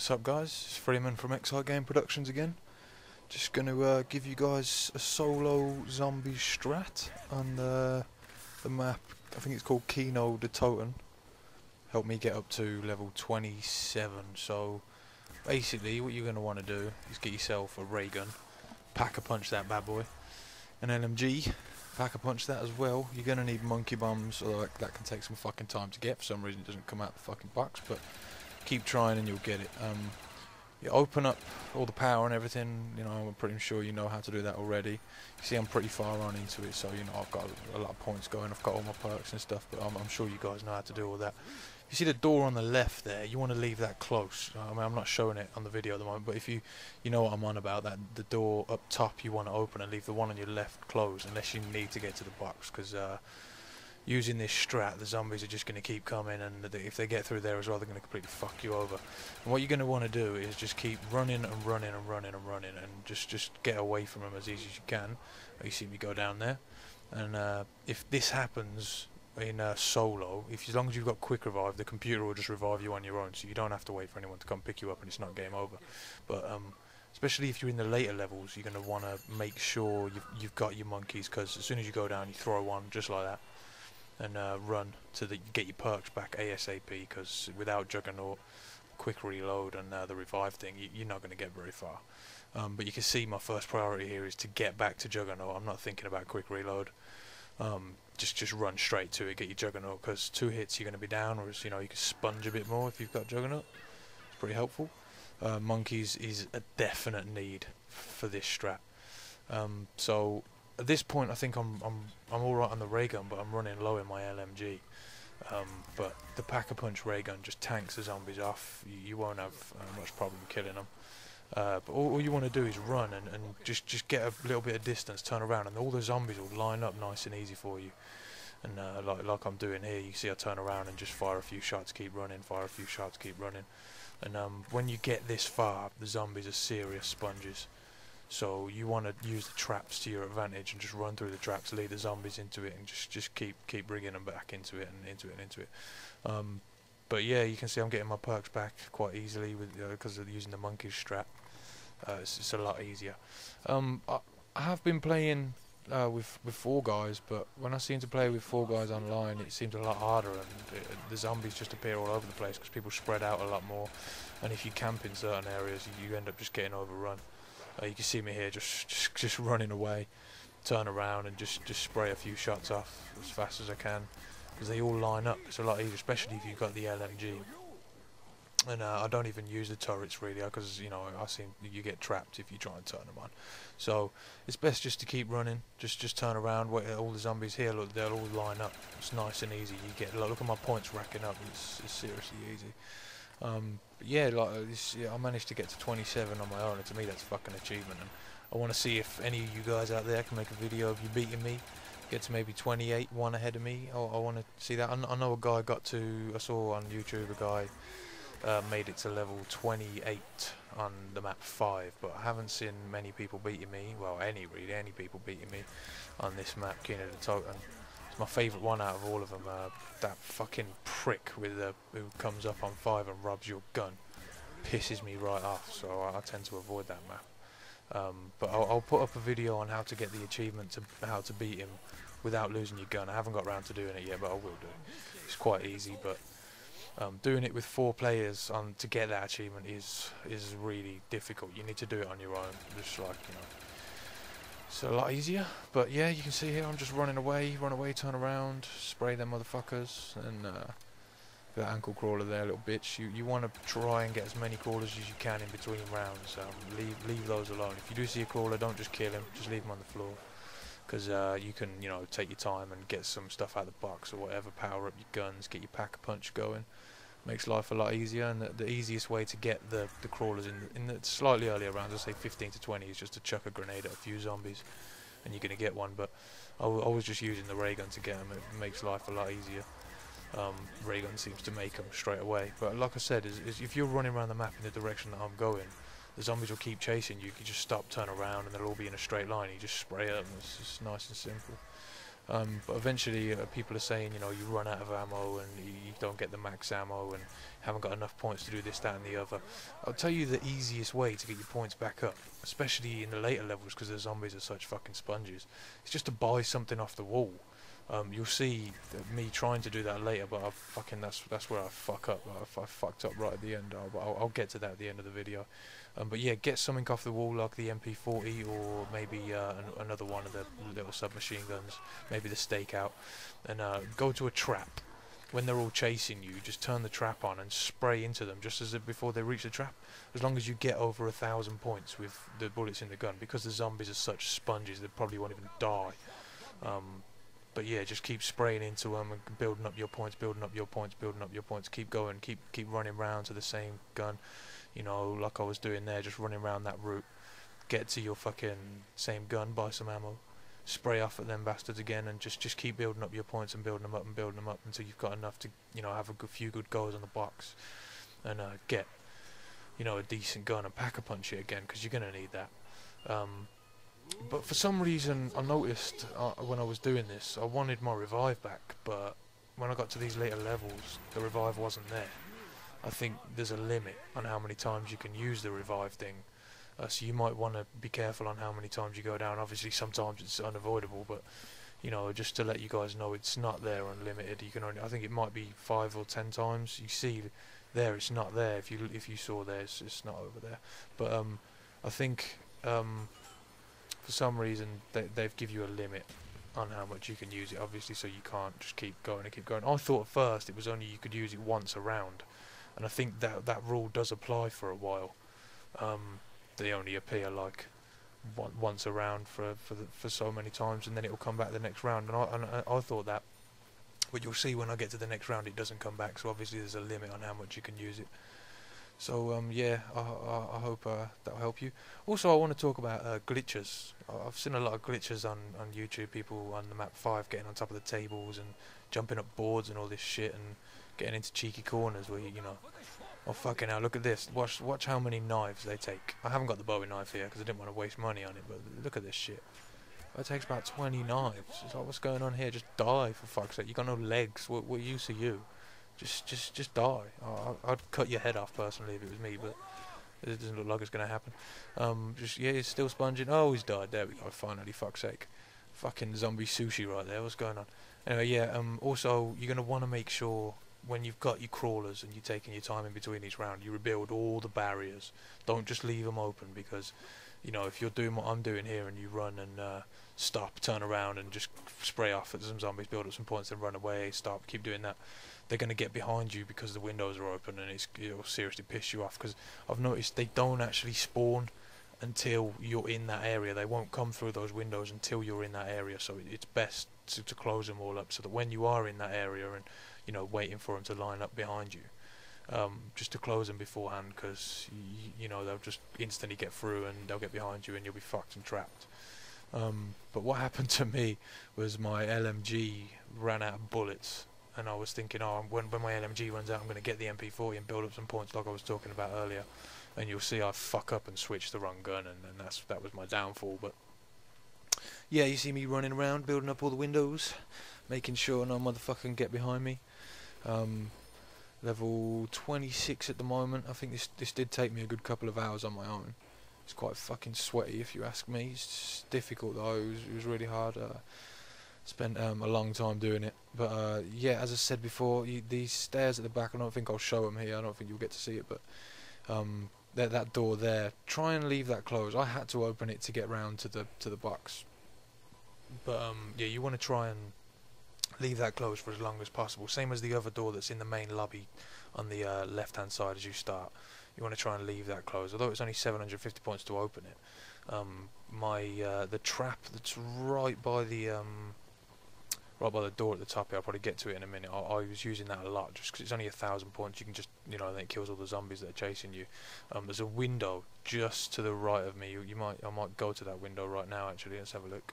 What's up, guys? It's Freeman from Exile Game Productions again. Just going to give you guys a solo zombie strat on the map. I think it's called Kino the Totem. Helped me get up to level 27. So basically what you're going to want to do is get yourself a ray gun, pack-a-punch that bad boy, an LMG, pack-a-punch that as well. You're going to need monkey bombs, although that can take some fucking time to get. For some reason it doesn't come out the fucking box, but keep trying and you'll get it. You open up all the power and everything. You know, I'm pretty sure you know how to do that already. You see I'm pretty far on into it, so you know I've got a lot of points going. I've got all my perks and stuff, but I'm sure you guys know how to do all that. You see the door on the left there, you want to leave that close. I mean, I'm not showing it on the video at the moment, but if you know what I'm on about, that the door up top you want to open and leave the one on your left closed, unless you need to get to the box, because using this strat, the zombies are just going to keep coming, and if they get through there as well, they're going to completely fuck you over. And what you're going to want to do is just keep running and running and running and running, and just get away from them as easy as you can. You see me go down there, and if this happens in solo, as long as you've got quick revive, the computer will just revive you on your own, so you don't have to wait for anyone to come pick you up, and it's not game over. But especially if you're in the later levels, you're going to want to make sure you've got your monkeys, because as soon as you go down, you throw one just like that, and run to get your perks back ASAP, because without Juggernaut, quick reload and the revive thing, you're not going to get very far. But you can see my first priority here is to get back to Juggernaut. I'm not thinking about quick reload. Just run straight to it, get your Juggernaut, because 2 hits you're going to be down, or you know, you can sponge a bit more if you've got Juggernaut. It's pretty helpful. Monkeys is a definite need for this strat. So at this point I think I'm alright on the ray gun, but I'm running low in my LMG. But the pack-a-punch ray gun just tanks the zombies off. You won't have much problem killing them. But all you want to do is run and just get a little bit of distance, turn around, and all the zombies will line up nice and easy for you. And like I'm doing here, you see I turn around and just fire a few shots, keep running, fire a few shots, keep running. And when you get this far, the zombies are serious sponges. So you want to use the traps to your advantage and just run through the traps, lead the zombies into it, and just keep bringing them back into it and into it and into it. But yeah, you can see I'm getting my perks back quite easily with because of using the monkey strat. It's a lot easier. I have been playing with 4 guys, but when I seem to play with 4 guys online, it seems a lot harder, and the zombies just appear all over the place because people spread out a lot more. And if you camp in certain areas, you end up just getting overrun. You can see me here just running away, turn around and just spray a few shots off as fast as I can, because they all line up. It's a lot easier, especially if you've got the LMG. And I don't even use the turrets really, because you know I seem you get trapped if you try and turn them on. So it's best just to keep running, just turn around. Wait, all the zombies here, look, they'll all line up. It's nice and easy. You get look at my points racking up. It's seriously easy. Yeah, I managed to get to 27 on my own, and to me that's a fucking achievement. And I want to see if any of you guys out there can make a video of you beating me, get to maybe 28, 1 ahead of me. I want to see that. I know a guy I saw on YouTube, a guy made it to level 28 on the map 5, but I haven't seen many people beating me. Well, any people beating me on this map, Kino the Totem. My favourite one out of all of them, that fucking prick who comes up on 5 and robs your gun, pisses me right off, so I tend to avoid that map. But I'll put up a video on how to get the achievement how to beat him without losing your gun. I haven't got around to doing it yet, but I will do. It's quite easy, but doing it with 4 players to get that achievement is really difficult. You need to do it on your own, just like, you know. It's a lot easier, but yeah, you can see here I'm just running away, turn around, spray them motherfuckers, and that ankle crawler there, little bitch. You want to try and get as many crawlers as you can in between rounds. Leave those alone. If you do see a crawler, don't just kill him, just leave him on the floor, because you can take your time and get some stuff out of the box or whatever, power up your guns, get your pack-a-punch going. Makes life a lot easier, and the easiest way to get the crawlers in the slightly earlier rounds, I'd say 15 to 20, is just to chuck a grenade at a few zombies, and you're going to get one. But I was just using the ray gun to get them. It makes life a lot easier. Ray gun seems to make them straight away. But like I said, is if you're running around the map in the direction that I'm going, the zombies will keep chasing you. You can just stop, turn around, and they'll all be in a straight line. You just spray at them. It's just nice and simple. But eventually people are saying, you know, you run out of ammo and you don't get the max ammo and haven't got enough points to do this, that and the other. I'll tell you the easiest way to get your points back up, especially in the later levels because the zombies are such fucking sponges. It's just to buy something off the wall. You'll see me trying to do that later, but that's where I fuck up. I fucked up right at the end. I'll get to that at the end of the video. But yeah, get something off the wall like the MP40 or maybe another one of the little submachine guns, maybe the stakeout, and go to a trap. When they're all chasing you, just turn the trap on and spray into them just as before they reach the trap. As long as you get over 1,000 points with the bullets in the gun, because the zombies are such sponges, they probably won't even die. But yeah, just keep spraying into them and building up your points, building up your points, building up your points. Keep going, keep running round to the same gun, you know, like I was doing there, just running around that route. Get to your fucking same gun, buy some ammo, spray off at them bastards again, and just keep building up your points and building them up and building them up until you've got enough to, you know, have a few good goals on the box, and get, you know, a decent gun and pack a punch it again, because you're gonna need that. But for some reason, I noticed when I was doing this, I wanted my revive back, but when I got to these later levels, the revive wasn't there. I think there's a limit on how many times you can use the revive thing, so you might want to be careful on how many times you go down. Obviously, sometimes it's unavoidable, but you know, just to let you guys know, it's not there unlimited. You can only, I think it might be 5 or 10 times. You see there, it's not there. If you saw there, it's not over there. But I think for some reason they've give you a limit on how much you can use it, obviously, so you can't just keep going and keep going. I thought at first it was only you could use it once a round, and I think that rule does apply for a while. They only appear like once a round for so many times, and then it will come back the next round. And I thought that, but you'll see when I get to the next round it doesn't come back. So obviously there's a limit on how much you can use it. So yeah, I hope that'll help you. Also, I want to talk about glitches. I've seen a lot of glitches on YouTube. People on the map 5 getting on top of the tables and jumping up boards and all this shit and getting into cheeky corners where you know. Oh fucking hell! Look at this. Watch how many knives they take. I haven't got the Bowie knife here because I didn't want to waste money on it. But look at this shit. It takes about 20 knives. It's like, what's going on here? Just die for fuck's sake. You got no legs. What use are you? Just die. I'd cut your head off personally if it was me, but it doesn't look like it's gonna happen. Yeah, he's still sponging. Oh, he's died. There we go. Finally, fuck's sake. Fucking zombie sushi right there. What's going on? Anyway, yeah. Also, you're gonna want to make sure when you've got your crawlers and you're taking your time in between each round, you rebuild all the barriers. Don't just leave them open, because you know, if you're doing what I'm doing here and you run and stop, turn around and just spray off at some zombies, build up some points, then run away, stop, keep doing that, they're going to get behind you because the windows are open, and it'll seriously piss you off. Because I've noticed they don't actually spawn until you're in that area. They won't come through those windows until you're in that area, so it's best to close them all up so that when you are in that area and, you know, waiting for them to line up behind you, just to close them beforehand, because you know, they'll just instantly get through and they'll get behind you and you'll be fucked and trapped. But what happened to me was my LMG ran out of bullets, and I was thinking, oh, when my LMG runs out, I'm going to get the MP40 and build up some points like I was talking about earlier. And you'll see I fuck up and switch the wrong gun, and that was my downfall. But yeah, you see me running around building up all the windows, making sure no motherfucker can get behind me. Level 26 at the moment. I think this did take me a good couple of hours on my own. It's quite fucking sweaty if you ask me. It's difficult though. It was really hard. Spent a long time doing it. But yeah, as I said before, these stairs at the back, I don't think I'll show them here. I don't think you'll get to see it, but that door there, try and leave that closed. I had to open it to get round to the box. But yeah, you want to try and leave that closed for as long as possible. Same as the other door that's in the main lobby on the left hand side as you start. You want to try and leave that closed, although it's only 750 points to open it. The trap that's right by the door at the top here, I'll probably get to it in a minute. I was using that a lot just because it's only 1,000 points. You can just, you know, then it kills all the zombies that are chasing you. There's a window just to the right of me. I might go to that window right now. Actually, let's have a look.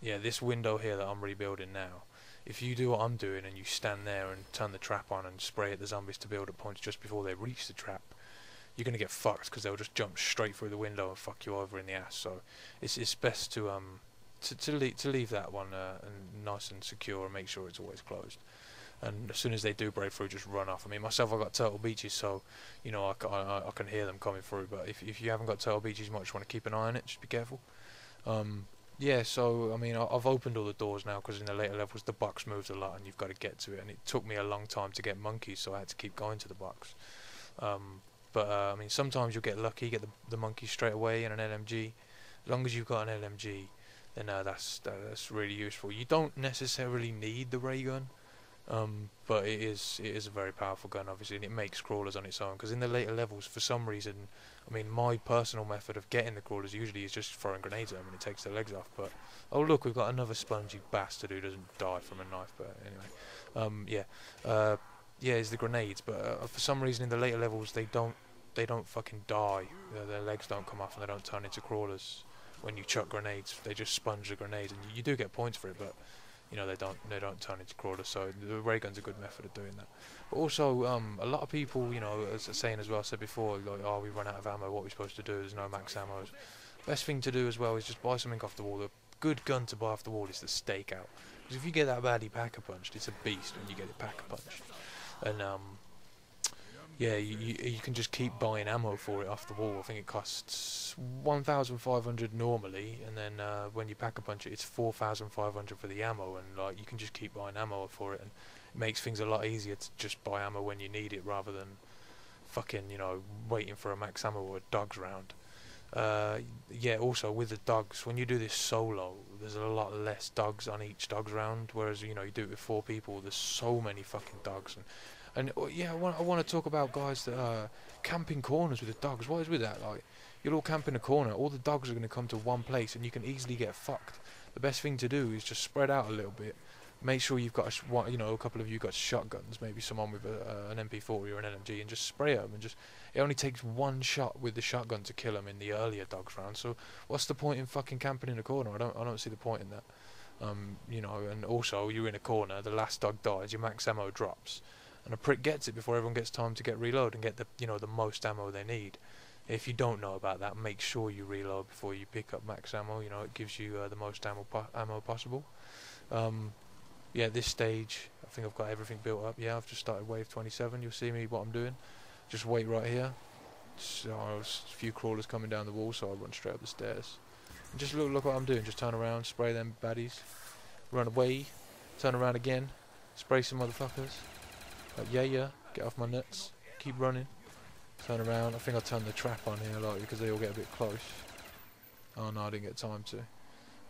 Yeah, this window here that I'm rebuilding now. If you do what I'm doing and you stand there and turn the trap on and spray at the zombies to build up points just before they reach the trap, you're going to get fucked because they'll just jump straight through the window and fuck you over in the ass. So it's best to to leave that one nice and secure and make sure it's always closed. And as soon as they do break through, just run off. I mean, myself, I've got turtle beaches, so you know I can hear them coming through. But if you haven't got turtle beaches, you might just want to keep an eye on it. Just be careful. Yeah, so I mean, I've opened all the doors now because in the later levels the box moves a lot and you've got to get to it. And it took me a long time to get monkeys, so I had to keep going to the box. But I mean, sometimes you'll get lucky, get the monkeys straight away in an LMG. As long as you've got an LMG, then that's really useful. You don't necessarily need the ray gun. But it is a very powerful gun, obviously, and it makes crawlers on its own. Because in the later levels, for some reason, I mean, my personal method of getting the crawlers usually is just throwing grenades at them, and it takes their legs off. But oh look, we've got another spongy bastard who doesn't die from a knife. But anyway, yeah, it's the grenades. But for some reason, in the later levels, they don't fucking die. Their legs don't come off, and they don't turn into crawlers when you chuck grenades. They just sponge the grenades, and you do get points for it, but you know, they don't turn into crawlers, so the ray gun's a good method of doing that. But also, a lot of people, you know, as saying as well, I said before, like, oh, we run out of ammo, what are we supposed to do? There's no max ammo. Best thing to do as well is just buy something off the wall. The good gun to buy off the wall is the stakeout. Because if you get that badly packer punched, it's a beast when you get it packer punched. And yeah, you can just keep buying ammo for it off the wall. I think it costs 1,500 normally, and then when you pack a punch it, it's 4,500 for the ammo, and like you can just keep buying ammo for it, and it makes things a lot easier to just buy ammo when you need it rather than fucking, you know, waiting for a max ammo or a dogs round. Yeah, also with the dogs, when you do this solo, there's a lot less dogs on each dogs round, whereas you know you do it with 4 people, there's so many fucking dogs. And yeah, I want to talk about guys that camping corners with the dogs. What is with that? Like, you'll all camp in a corner, all the dogs are going to come to one place, and you can easily get fucked. The best thing to do is just spread out a little bit. Make sure you've got a couple of you got shotguns, maybe someone with an MP40 or an LMG, and just spray them. And just it only takes one shot with the shotgun to kill them in the earlier dogs round. So what's the point in fucking camping in a corner? I don't see the point in that. You know, and also you're in a corner, the last dog dies, your max ammo drops. And a prick gets it before everyone gets time to get reload and get the most ammo they need. If you don't know about that, make sure you reload before you pick up max ammo. You know, it gives you the most ammo possible. Yeah, this stage, I think I've got everything built up. Yeah, I've just started wave 27. You'll see me what I'm doing. Just wait right here. So there's a few crawlers coming down the wall, so I'll run straight up the stairs. And just look what I'm doing. Just turn around, spray them baddies, run away, turn around again, spray some motherfuckers. Like, yeah, get off my nuts, keep running, turn around. I think I turned the trap on here, like, because they all get a bit close. Oh no, I didn't get time to.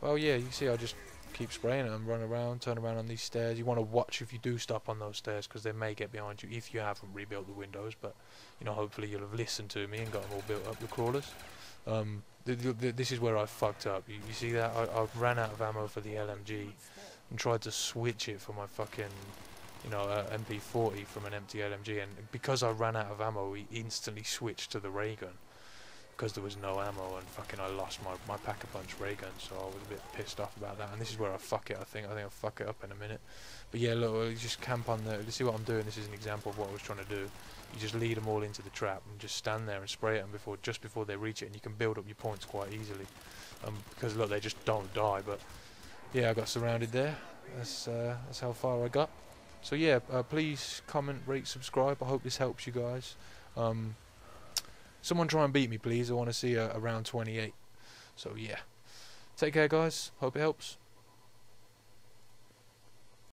Well, yeah, you see I just keep spraying them, run around, turn around on these stairs. You want to watch if you do stop on those stairs, because they may get behind you if you haven't rebuilt the windows, but, you know, hopefully you'll have listened to me and got them all built up, the crawlers. This is where I fucked up. You see that? I ran out of ammo for the LMG and tried to switch it for my fucking, you know, MP40 from an empty LMG, and because I ran out of ammo, we instantly switched to the ray gun because there was no ammo, and fucking I lost my pack-a-punch ray gun, so I was a bit pissed off about that. And this is where I fuck it. I think I'll fuck it up in a minute. But yeah, look, you just camp on there. You see what I'm doing? This is an example of what I was trying to do. You just lead them all into the trap and just stand there and spray at them just before they reach it, and you can build up your points quite easily. Because look, they just don't die. But yeah, I got surrounded there. That's how far I got. So yeah, please comment, rate, subscribe. I hope this helps you guys. Someone try and beat me, please. I want to see a round 28. So yeah, take care, guys. Hope it helps.